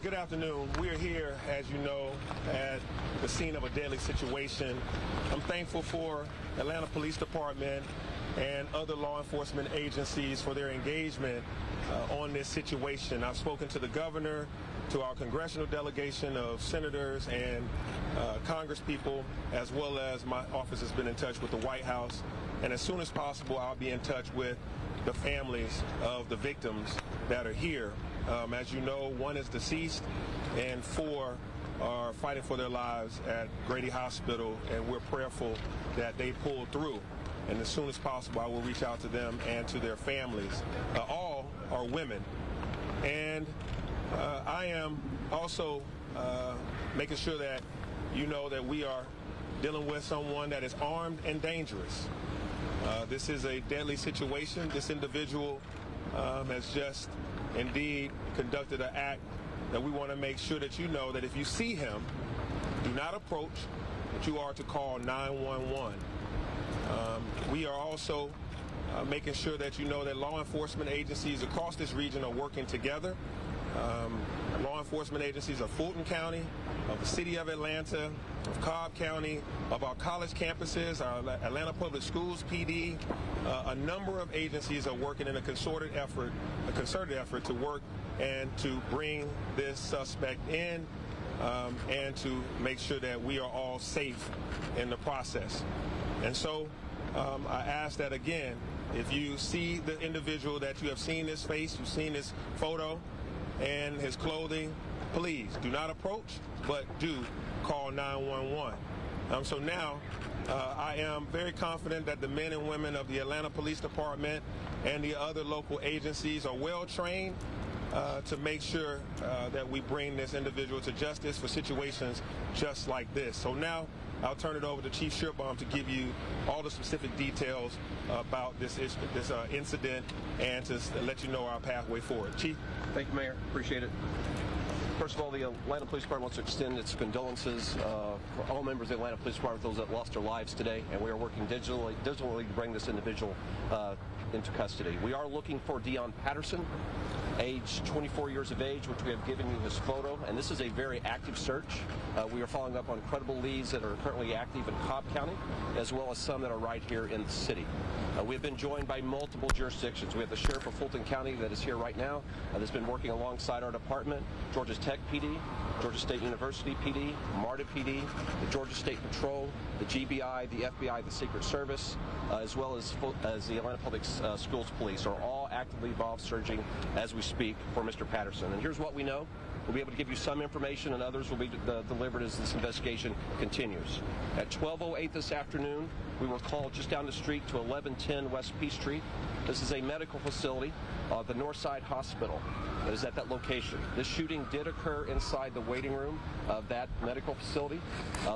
Good afternoon. We are here, as you know, at the scene of a deadly situation. I'm thankful for Atlanta Police Department and other law enforcement agencies for their engagement on this situation. I've spoken to the governor, to our congressional delegation of senators and congresspeople, as well as my office has been in touch with the White House. And as soon as possible, I'll be in touch with the families of the victims that are here. As you know, one is deceased and 4 are fighting for their lives at Grady Hospital, and we're prayerful that they pull through. And as soon as possible, I will reach out to them and to their families. All are women. And I am also making sure that you know that we are dealing with someone that is armed and dangerous. This is a deadly situation. This individual has just indeed conducted an act that we want to make sure that you know that if you see him, do not approach, but you are to call 911. We are also making sure that you know that law enforcement agencies across this region are working together. Law enforcement agencies of Fulton County, of the City of Atlanta, of Cobb County, of our college campuses, our Atlanta Public Schools PD, a number of agencies are working in a concerted effort to work and to bring this suspect in and to make sure that we are all safe in the process. And so I ask that again, if you see the individual that you have seen his face, you've seen his photo and his clothing, please do not approach, but do call 911. So now I am very confident that the men and women of the Atlanta Police Department and the other local agencies are well trained to make sure that we bring this individual to justice for situations just like this. So now I'll turn it over to Chief Schierbaum to give you all the specific details about this incident and to let you know our pathway forward. Chief? Thank you, Mayor. Appreciate it. First of all, the Atlanta Police Department wants to extend its condolences for all members of the Atlanta Police Department, those that lost their lives today, and we are working digitally to bring this individual into custody. We are looking for Deon Patterson, age 24 years of age, which we have given you his photo, and this is a very active search. We are following up on credible leads that are currently active in Cobb County, as well as some that are right here in the city. We have been joined by multiple jurisdictions. We have the Sheriff of Fulton County that is here right now, that's been working alongside our department, Georgia Tech PD, Georgia State University PD, MARTA PD, the Georgia State Patrol, the GBI, the FBI, the Secret Service, as well as the Atlanta Public Schools Police are all actively involved searching as we speak for Mr. Patterson. And here's what we know. We'll be able to give you some information, and others will be delivered as this investigation continues. At 12:08 this afternoon, we were called just down the street to 1110 West P Street. This is a medical facility, the Northside Hospital, that is at that location. This shooting did occur inside the waiting room of that medical facility,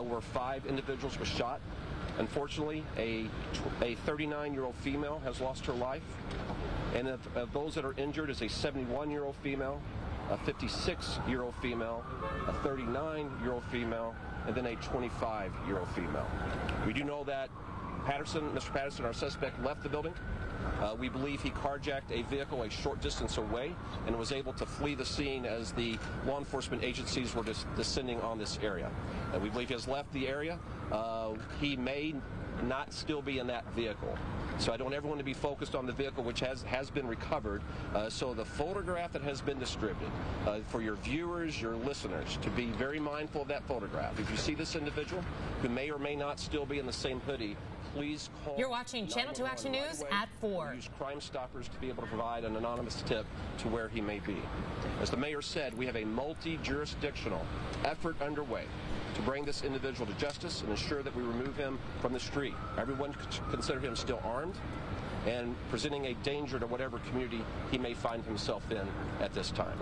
where 5 individuals were shot. Unfortunately, a 39-year-old female has lost her life, and of those that are injured is a 71-year-old female, a 56-year-old female, a 39-year-old female, and then a 25-year-old female. We do know that Mr. Patterson, our suspect, left the building. We believe he carjacked a vehicle a short distance away and was able to flee the scene as the law enforcement agencies were descending on this area. We believe he has left the area. He may not still be in that vehicle. So I don't want everyone to be focused on the vehicle, which has been recovered. So the photograph that has been distributed, for your viewers, your listeners, to be very mindful of that photograph. If you see this individual who may or may not still be in the same hoodie, please call. You're watching Channel 2 Action News at 4. We'll use Crime Stoppers to be able to provide an anonymous tip to where he may be. As the mayor said, we have a multi-jurisdictional effort underway to bring this individual to justice and ensure that we remove him from the street. Everyone consider him still armed and presenting a danger to whatever community he may find himself in at this time.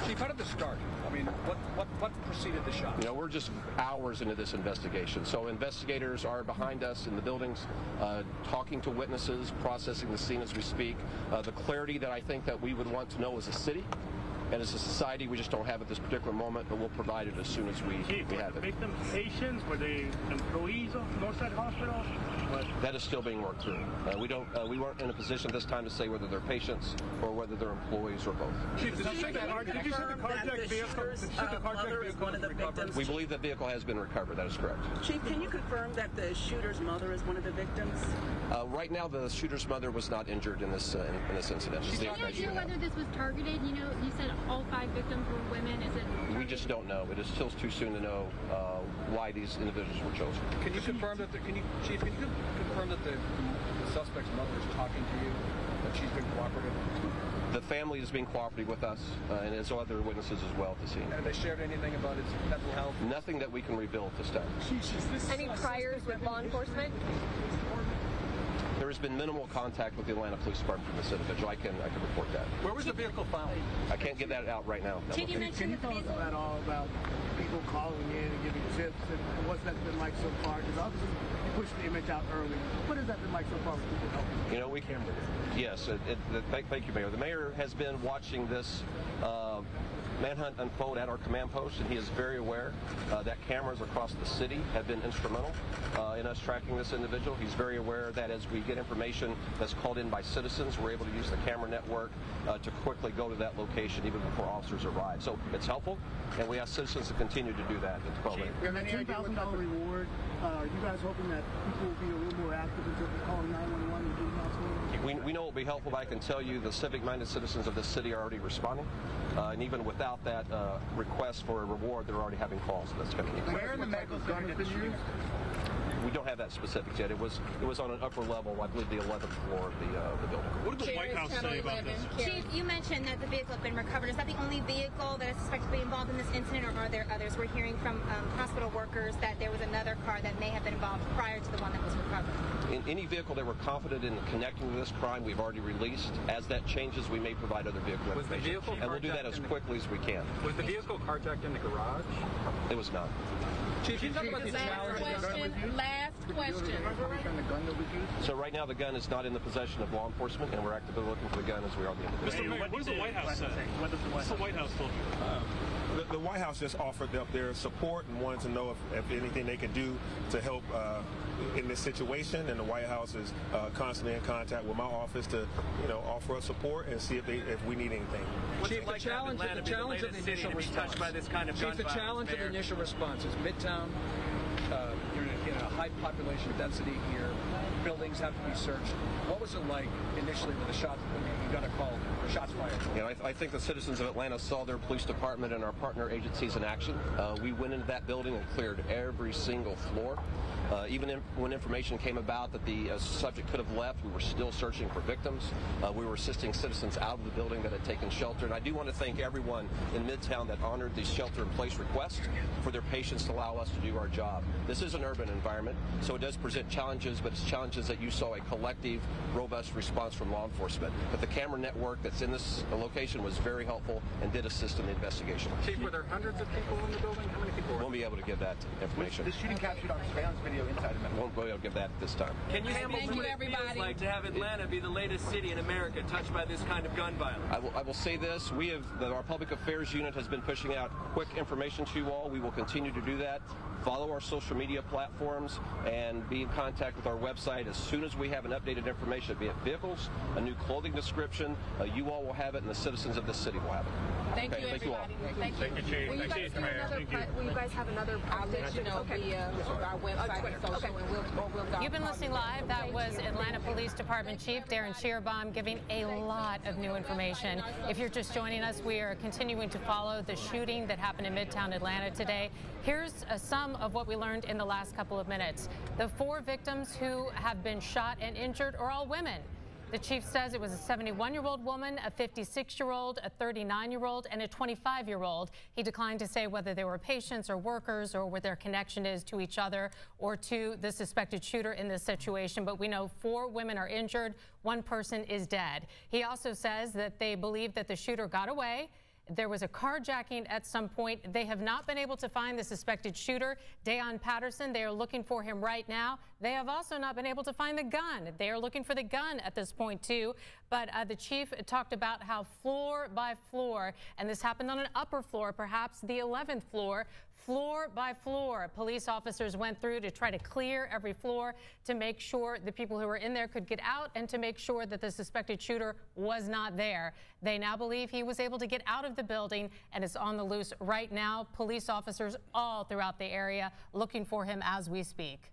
Chief, how did this start? I mean, what preceded the shot? You know, we're just hours into this investigation. So investigators are behind us in the buildings, talking to witnesses, processing the scene as we speak. The clarity that I think that we would want to know as a city And as a society, we just don't have it at this particular moment, but we'll provide it as soon as we have it. Victims, patients, were they employees of Northside Hospital? That is still being worked through. We weren't in a position this time to say whether they're patients or whether they're employees or both. Chief, did you say the carjacked vehicle? We believe that vehicle has been recovered. That is correct. Chief, can you confirm that the shooter's mother is one of the victims? Right now, the shooter's mother was not injured in this incident. Can you idea whether this was targeted? You know, you said all 5 victims were women. Is it targeted? We just don't know. It is still too soon to know why these individuals were chosen. Can you confirm that? Chief, can you confirm that the suspect's mother is talking to you? That she's been cooperative? The family is being cooperative with us, and there's other witnesses as well at the scene. Have they shared anything about its mental health? Nothing that we can reveal at this time. Any priors with law enforcement? There has been minimal contact with the Atlanta Police Department from this individual. I can report that. Where was the vehicle found? I can't get that out right now. Can you tell us about people calling in and giving tips, and what's that been like so far? Because obviously you pushed the image out early. What has that been like so far with people helping? You know, yes. Thank you, Mayor. The mayor has been watching this manhunt unfold at our command post, and he is very aware that cameras across the city have been instrumental in us tracking this individual. He's very aware that as we get information that's called in by citizens, we're able to use the camera network to quickly go to that location even before officers arrive. So it's helpful, and we ask citizens to continue to do that at the moment. And the $10,000 reward, are you guys hoping that people will be a little more active in terms of calling 911 and doing that? We know it will be helpful, but I can tell you the civic-minded citizens of this city are already responding. And even without that request for a reward, they're already having calls. That's coming in. Where in the medical center has been used? We don't have that specifics yet. It was on an upper level, I believe the 11th floor of the building. What did the White House say about this? Chief, you mentioned that the vehicle had been recovered. Is that the only vehicle that is suspected to be involved in this incident, or are there others? We're hearing from hospital workers that there was another car that may have been involved prior to the one that was recovered. In any vehicle that we're confident in connecting to this crime, we've already released. As that changes, we may provide other vehicle information. And we'll do that as quickly as we can. Was the vehicle carjacked in the garage? It was not. Chief, can you talk about these challenges? Last question. So right now the gun is not in the possession of law enforcement, and we're actively looking for the gun as we are the individual. Mr. Mayor, what does the White House say? What does the White House told you? The White House just offered up their support and wanted to know if anything they could do to help in this situation, and the White House is constantly in contact with my office to, offer us support and see if we need anything. Chief, the challenge of the initial response. Chief, the challenge of the initial response is Midtown. You're in a high population density here. Buildings have to be searched. What was it like initially with the shots? You got a call, shots fired. I think the citizens of Atlanta saw their police department and our partner agencies in action. We went into that building and cleared every single floor. Even when information came about that the subject could have left, we were still searching for victims. We were assisting citizens out of the building that had taken shelter. And I do want to thank everyone in Midtown that honored the shelter-in-place request for their patience to allow us to do our job. This is an urban environment, so it does present challenges, but it's challenges that you saw a collective, robust response from law enforcement. But the camera network that's in this location was very helpful and did assist in the investigation. Chief, were there hundreds of people in the building? How many people were? Won't be able to give that information. The shooting captured on surveillance video inside of it. Won't be able to give that at this time. Can you thank you, everybody. Like to have Atlanta be the latest city in America touched by this kind of gun violence? I will say this: our public affairs unit has been pushing out quick information to you all. We will continue to do that. Follow our social media platforms and be in contact with our website as soon as we have an updated information, be it vehicles, a new clothing description. You all will have it, and the citizens of this city will have it. Thank you, thank you all. Thank you, Chief. Will you guys do another? Will you guys have another? I'll let you know via our website and social, and we'll. You've been listening live. That was Atlanta Police Department Chief Darin Schierbaum giving a lot of new information. If you're just joining us, we are continuing to follow the shooting that happened in Midtown Atlanta today. Here's some of what we learned in the last couple of minutes. The 4 victims who have been shot and injured are all women. The chief says it was a 71-year-old woman, a 56-year-old, a 39-year-old, and a 25-year-old. He declined to say whether they were patients or workers or what their connection is to each other or to the suspected shooter in this situation. But we know 4 women are injured, 1 person is dead. He also says that they believe that the shooter got away. There was a carjacking at some point. They have not been able to find the suspected shooter, Darin Patterson. They are looking for him right now. They have also not been able to find the gun. They are looking for the gun at this point, too. But the chief talked about how floor by floor, and this happened on an upper floor, perhaps the 11th floor, floor by floor, police officers went through to try to clear every floor to make sure the people who were in there could get out and to make sure that the suspected shooter was not there. They now believe he was able to get out of the building and is on the loose right now. Police officers all throughout the area looking for him as we speak.